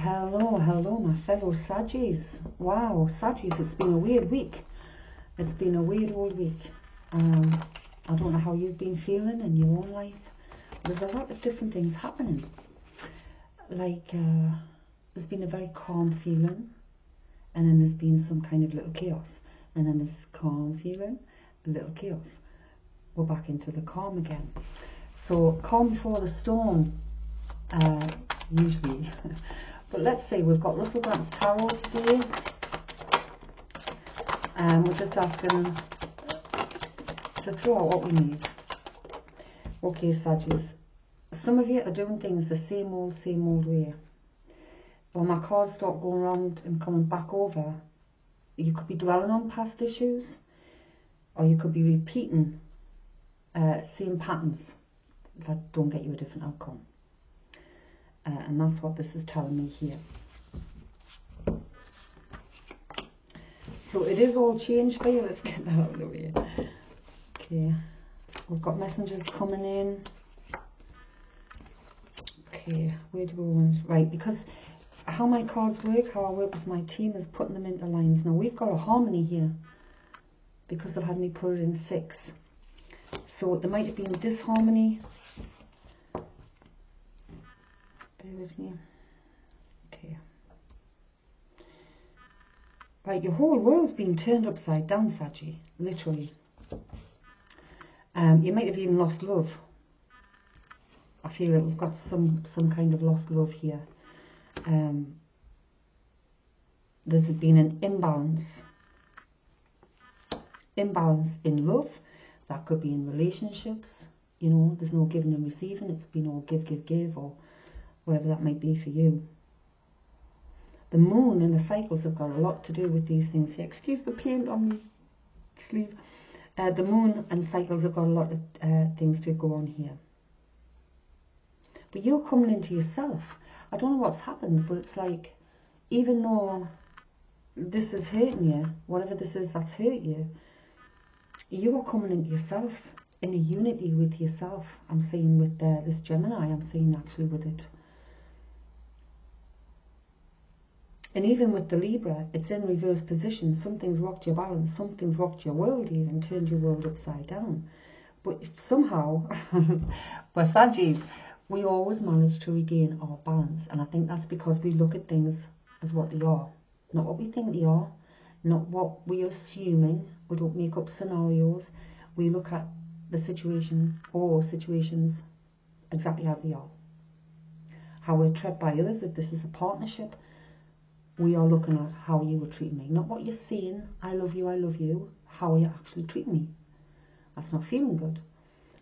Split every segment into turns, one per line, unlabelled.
Hello, hello, my fellow Saggies. Wow, Saggies, it's been a weird week. It's been a weird old week. I don't know how you've been feeling in your own life. There's a lot of different things happening. Like, there's been a very calm feeling, and then there's been some kind of little chaos. And then there's calm feeling, a little chaos. We're back into the calm again. So, calm before the storm, usually. But let's see, we've got Russell Grant's Tarot today. We're just asking to throw out what we need. Okay, Saggies. Some of you are doing things the same old way. When my cards start going around and coming back over, you could be dwelling on past issues, or you could be repeating same patterns that don't get you a different outcome. And that's what this is telling me here. So it is all change for you. Let's get that out of the way. Okay, we've got messengers coming in. Okay, where do we want? Right, because how my cards work, how I work with my team is putting them into lines. Now we've got a harmony here because they've had me put it in 6. So there might have been disharmony. Bear with me. Okay. Right, your whole world's been turned upside down, Saggy, literally. You might have even lost love. I feel that we've got some kind of lost love here. There's been an imbalance in love. That could be in relationships. You know, there's no giving and receiving. It's been all give, or whatever that might be for you. The moon and the cycles have got a lot to do with these things here. Excuse the paint on my sleeve. The moon and cycles have got a lot of things to go on here. But you're coming into yourself. I don't know what's happened, but it's like, even though this is hurting you, whatever this is that's hurt you, you are coming into yourself, in a unity with yourself. I'm seeing with this Gemini, I'm seeing actually with it. And even with the Libra, it's in reverse position. Something's rocked your balance, something's rocked your world even, turned your world upside down. But somehow, for Saggies, we always manage to regain our balance. And I think that's because we look at things as what they are. Not what we think they are, not what we're assuming. We don't make up scenarios. We look at the situation or situations exactly as they are. How we're treated by others, if this is a partnership, we are looking at how you were treating me. Not what you're saying, I love you, how are you actually treating me? That's not feeling good.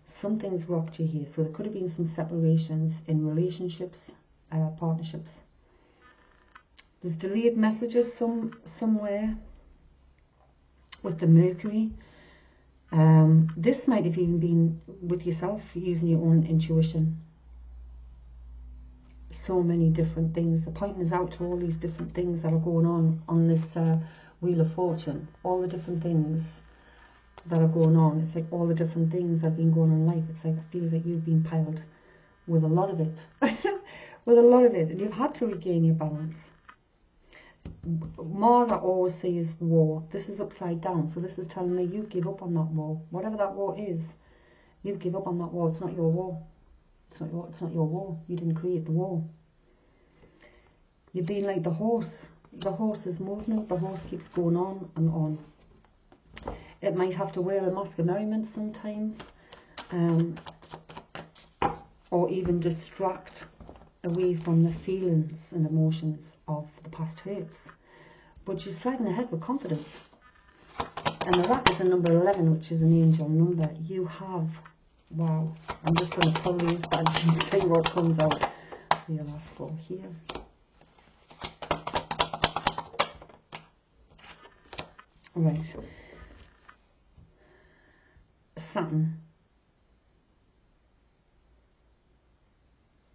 Something's rocked you here. So there could have been some separations in relationships, partnerships. There's delayed messages somewhere with the Mercury. This might have even been with yourself, using your own intuition. So many different things. They're pointing us out to all these different things that are going on this Wheel of Fortune. All the different things that are going on. It's like all the different things that have been going on in life. It's like, it feels like you've been piled with a lot of it. With a lot of it. And you've had to regain your balance. Mars, I always say, is war. This is upside down. So this is telling me you give up on that war. Whatever that war is, you give up on that war. It's not your war. It's not your war. You didn't create the war. You've been like the horse. The horse is moving. The horse keeps going on and on. It might have to wear a mask of merriment sometimes, or even distract away from the feelings and emotions of the past hurts. But she's driving ahead with confidence. And the rack is the number 11, which is an angel number. You have, wow, I'm just going to pull these and see what comes out. The last one here. Right. Saturn.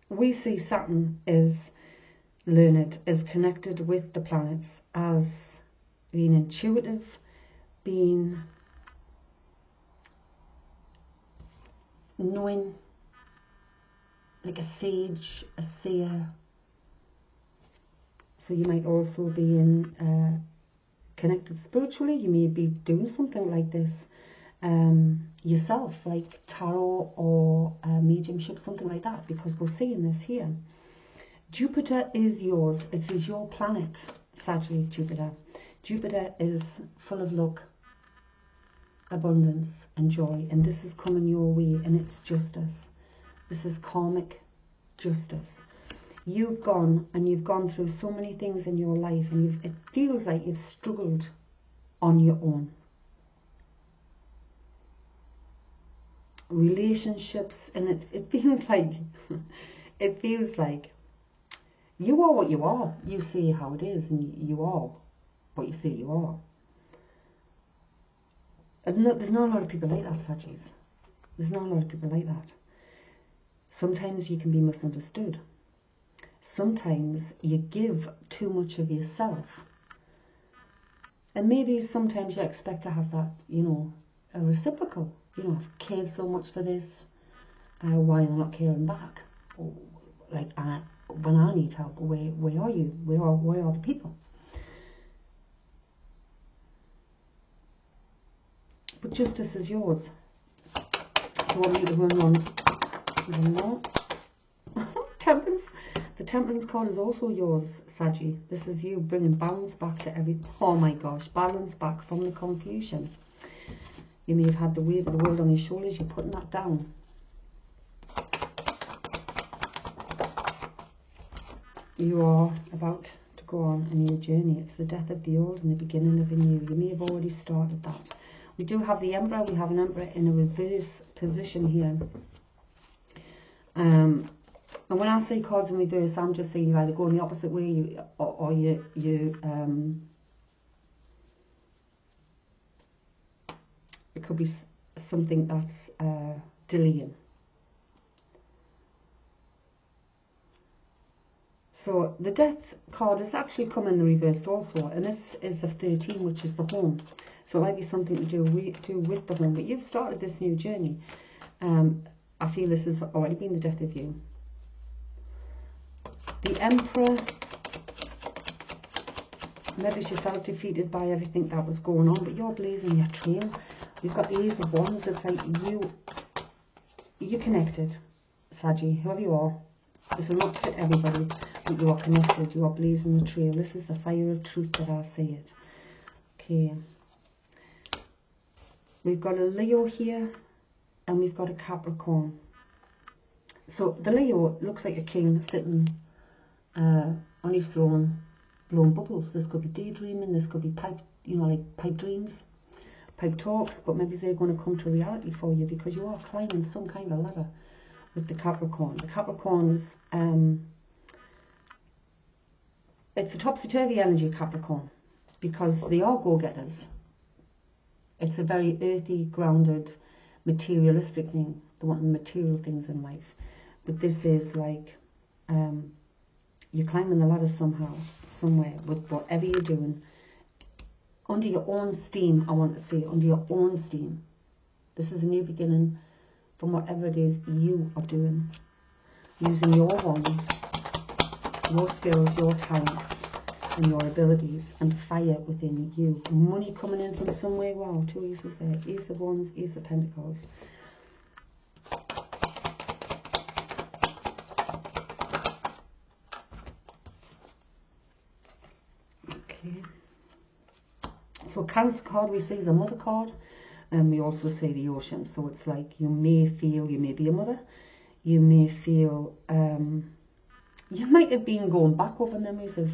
We see Saturn as learned, as connected with the planets, as being intuitive, being knowing, like a sage, a seer, So you might also be in connected spiritually. You may be doing something like this yourself, like tarot or mediumship, something like that, because we're seeing this here. Jupiter is yours. It is your planet, Sagittarius, Jupiter. Jupiter is full of luck, abundance and joy, and this is coming your way, and it's justice. This is karmic justice. You've gone through so many things in your life, and it feels like you've struggled on your own. Relationships, and it feels like you are what you are. You say how it is, and you are what you say you are. And there's not a lot of people like that, Sagittarius. There's not a lot of people like that. Sometimes you can be misunderstood. Sometimes you give too much of yourself. And maybe sometimes you expect to have that, a reciprocal. I've cared so much for this, why am I not caring back? Or, when I need help, where are you? Where are the people? But justice is yours. Do you want me to run on? No. Temperance. The Temperance card is also yours, Saggy. This is you bringing balance back to oh my gosh, balance back from the confusion. You may have had the weight of the world on your shoulders. You're putting that down. You are about to go on a new journey. It's the death of the old and the beginning of a new. You may have already started that. We do have the Emperor. We have an Emperor in a reverse position here. And when I say cards in reverse, I'm just saying you either go in the opposite way or you it could be something that's delaying. So the Death card has actually come in the reversed also, and this is a 13, which is the home. So it might be something to do with the home, but you've started this new journey. I feel this has already been the death of you. The Emperor, maybe she felt defeated by everything that was going on, but you're blazing your trail. We've got the Ace of Wands. It's like you're connected, Saggy, whoever you are. This will not fit everybody, but you are connected. You are blazing the trail. This is the fire of truth that I say it. Okay. We've got a Leo here, and we've got a Capricorn. So the Leo looks like a king sitting on his throne, blowing bubbles. This could be daydreaming. This could be pipe dreams, pipe talks. But maybe they're going to come to reality for you, because you are climbing some kind of ladder with the Capricorn. The Capricorns, it's a topsy-turvy energy of Capricorn, because they are go-getters. It's a very earthy, grounded, materialistic thing. They want material things in life. But this is like you're climbing the ladder somehow, somewhere, with whatever you're doing. Under your own steam, I want to say, under your own steam. This is a new beginning from whatever it is you are doing. Using your wands, your skills, your talents, and your abilities, and fire within you. Money coming in from somewhere. Wow, 2 aces there. Ace of Wands, Ace of Pentacles. Okay. So Cancer card we see is a mother card, and we also say the Ocean. So it's like you may feel, you may be a mother, you may feel you might have been going back over memories of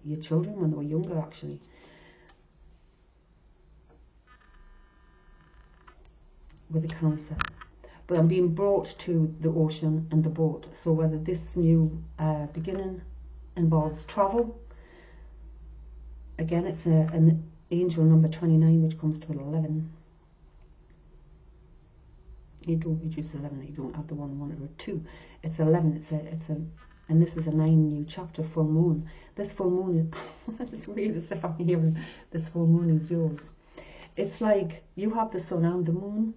your children when they were younger, actually. With the Cancer. But I'm being brought to the ocean and the boat. So whether this new beginning involves travel, again, it's an angel number 29, which comes to an 11. You don't reduce 11, you don't add the 1 or 2. It's 11, it's a and this is a 9 new chapter, full moon. This full moon is, it's weird as if I'm hearing this full moon is yours. It's like you have the sun and the moon.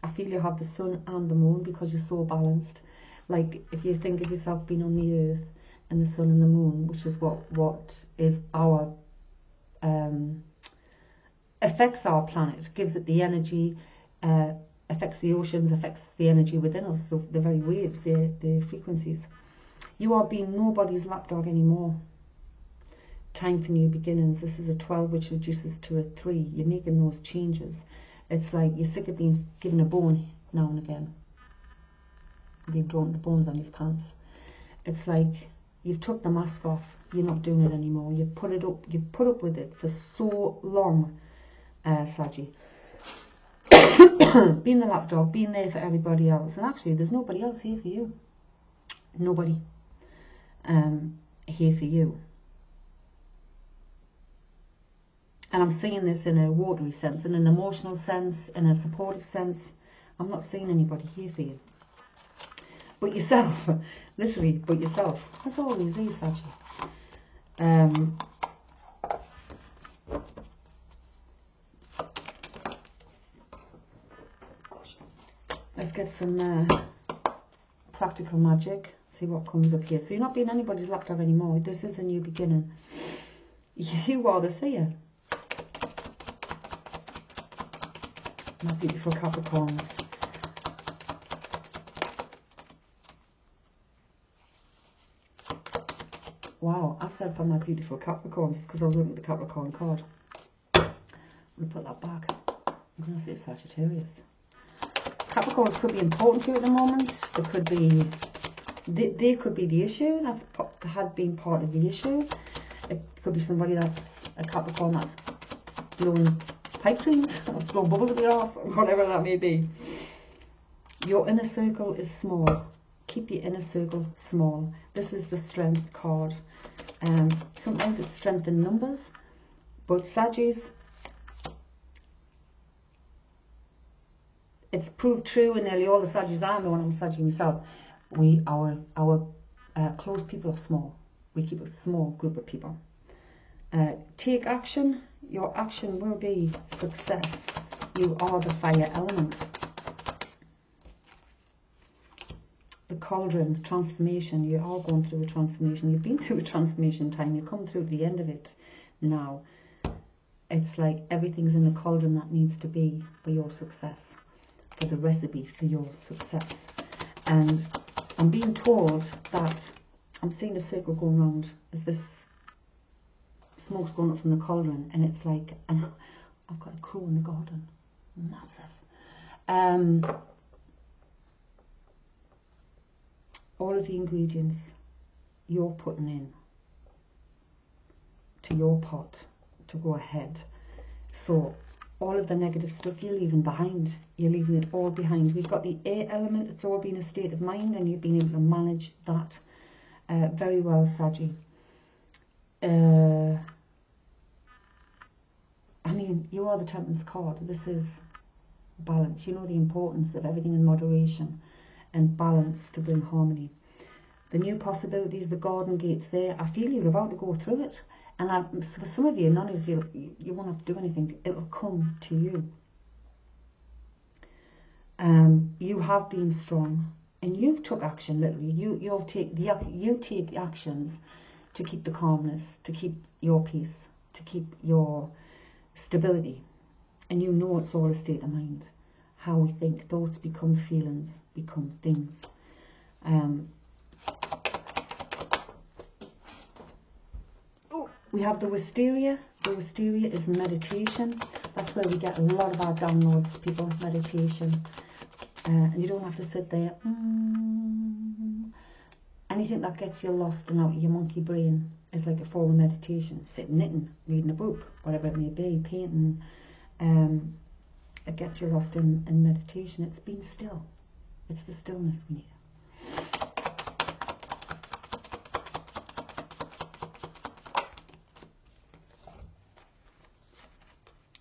I feel you have the sun and the moon because you're so balanced. Like if you think of yourself being on the earth and the sun and the moon, which is what is our affects our planet, gives it the energy, affects the oceans, affects the energy within us, the very waves, the frequencies. You are being nobody's lapdog anymore. Time for new beginnings. This is a 12, which reduces to a 3. You're making those changes. It's like you're sick of being given a bone now and again, being drawn the bones on his pants. It's like you've took the mask off. You're not doing it anymore. You put up with it for so long, Saggy. Being the lapdog, being there for everybody else, and actually there's nobody else here for you. Nobody here for you. And I'm seeing this in a watery sense, in an emotional sense, in a supportive sense. I'm not seeing anybody here for you. But yourself, literally, but yourself. That's always these, Saggy. Let's get some practical magic. See what comes up here. So you're not being anybody's lapdog anymore. This is a new beginning. You are the seer. My beautiful Capricorns. Wow, I said for my beautiful Capricorns because I was looking at the Capricorn card. I'm going to put that back. I'm going to say Sagittarius. Capricorns could be important to you at the moment. There could be, they could be the issue. That's had been part of the issue. It could be somebody that's a Capricorn that's blowing pipe dreams, blowing bubbles up your arse, or whatever that may be. Your inner circle is small. Keep your inner circle small. This is the strength card. Sometimes it's strength in numbers, but Saggies, it's proved true in nearly all the Saggies I know, and I'm a Saggy myself. Our close people are small. We keep a small group of people. Take action. Your action will be success. You are the fire element. The cauldron, transformation. You are going through a transformation. You've been through a transformation time. You've come through to the end of it now. It's like everything's in the cauldron that needs to be for your success, for the recipe for your success. And I'm being told that I'm seeing a circle going round as this smoke's going up from the cauldron, and it's like, and I've got a crow in the garden, massive. All of the ingredients you're putting in to your pot to go ahead. So all of the negative stuff you're leaving behind, you're leaving it all behind. We've got the air element. It's all been a state of mind, and you've been able to manage that very well, Saggy. I mean, you are the Temperance card. This is balance. You know the importance of everything in moderation and balance to bring harmony. The new possibilities, the garden gates there. I feel you're about to go through it. And for some of you, none of you won't have to do anything. It will come to you. You have been strong, and you've took action. Literally, you take actions to keep the calmness, to keep your peace, to keep your stability. And you know it's all a state of mind. How we think, thoughts become feelings, become things. We have the wisteria. The wisteria is meditation. That's where we get a lot of our downloads, people, meditation. And you don't have to sit there. Anything that gets you lost and out of your monkey brain is like a form of meditation. Sitting, knitting, reading a book, whatever it may be, painting. It gets you lost in meditation. It's being still. It's the stillness we need.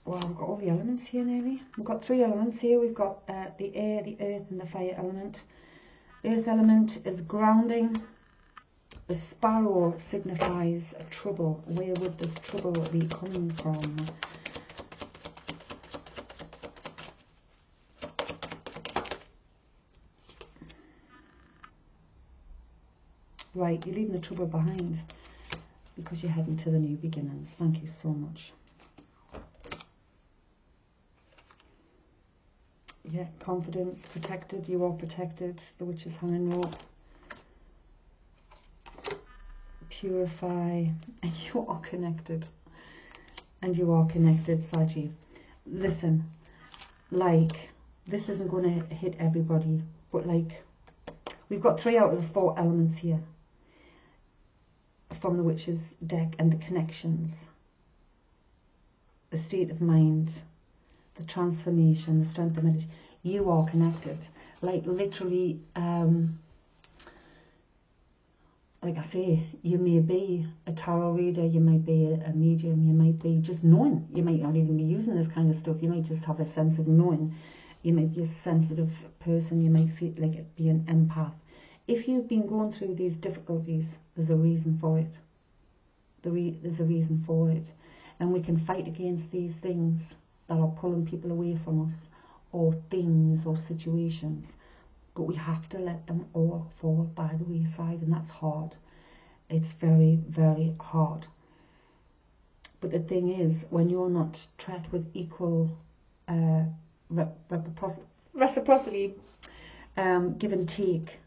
Well, we've got all the elements here nearly. We've got 3 elements here. We've got the air, the earth, and the fire element. Earth element is grounding. The sparrow signifies trouble. Where would this trouble be coming from? Right, you're leaving the trouble behind because you're heading to the new beginnings. Thank you so much. Yeah, confidence, protected. You are protected. The witch is hanging rope. Purify. And you are connected. And you are connected, Saji. Listen, like, this isn't going to hit everybody, but like, we've got 3 out of the 4 elements here from the witch's deck, and the connections, the state of mind, the transformation, the strength of meditation. You are connected. Like, literally, like I say, you may be a tarot reader, you might be a medium, you might be just knowing. You might not even be using this kind of stuff. You might just have a sense of knowing. You might be a sensitive person. You might feel like it, be an empath. If you've been going through these difficulties, there's a reason for it. There's a reason for it. And we can fight against these things that are pulling people away from us, or things or situations. But we have to let them all fall by the wayside, and that's hard. It's very, very hard. But the thing is, when you're not treated with equal reciprocity, give and take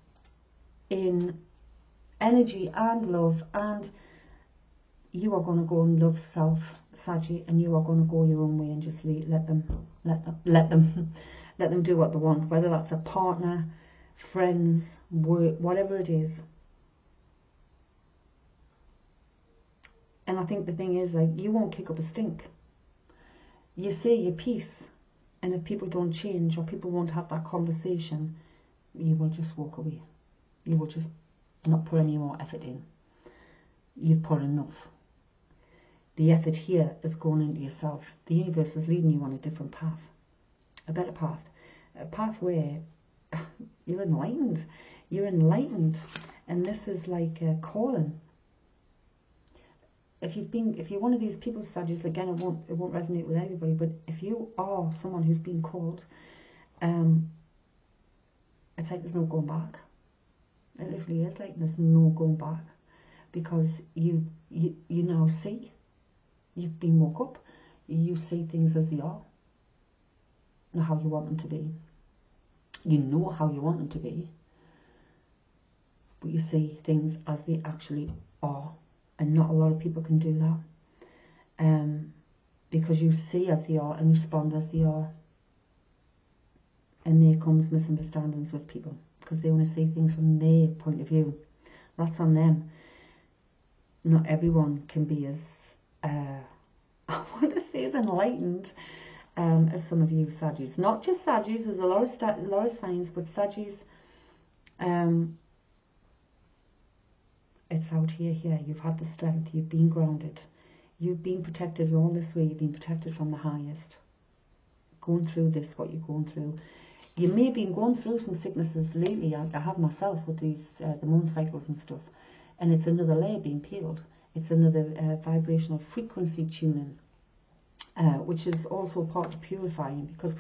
in energy and love, and you are going to go and love self, Saji, and you are going to go your own way and just let them do what they want, whether that's a partner, friends, work, whatever it is. And I think the thing is, like, you won't kick up a stink. You say your piece, and if people don't change, or people won't have that conversation, you will just walk away. You will just not put any more effort in. You've put enough. The effort here is going into yourself. The universe is leading you on a different path, a better path, a path where you're enlightened. You're enlightened, and this is like a calling. If you're one of these people, Sagittarius, again, it won't resonate with everybody, but if you are someone who's been called, it's like there's no going back. It literally is like there's no going back, because you now see. You've been woke up. You see things as they are, not how you want them to be. You know how you want them to be, but you see things as they actually are. And not a lot of people can do that, because you see as they are and respond as they are. And there comes misunderstandings with people, because they only see things from their point of view. That's on them. Not everyone can be as, I want to say, as enlightened as some of you Saggies. Not just Saggies, there's a lot of signs, but Saggies, it's out here. You've had the strength, you've been grounded, you've been protected in all this way, you've been protected from the highest. Going through this, what you're going through. You may have been going through some sicknesses lately. I have myself with these, the moon cycles and stuff, and it's another layer being peeled. It's another vibrational frequency tuning, which is also part of purifying, because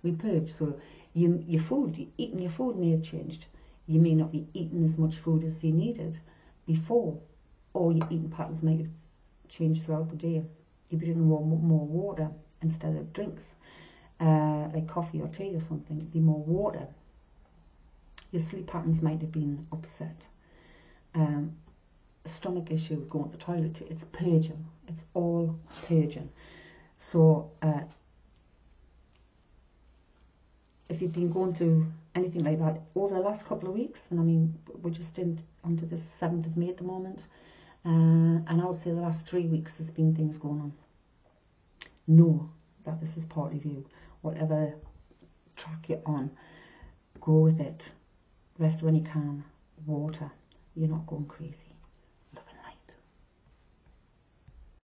we purge. So your food, eating your food may have changed. You may not be eating as much food as you needed before, or your eating patterns might have changed throughout the day. You'll be drinking more water instead of drinks, like coffee or tea or something. It'd be more water. Your sleep patterns might have been upset. A stomach issue, going to the toilet. It's purging. It's all purging. So if you've been going through anything like that over the last couple of weeks, and I mean, we're just onto the 7th of May at the moment, and I would say the last 3 weeks there's been things going on. Know that this is part of you. Whatever track you're on, go with it. Rest when you can. Water. You're not going crazy.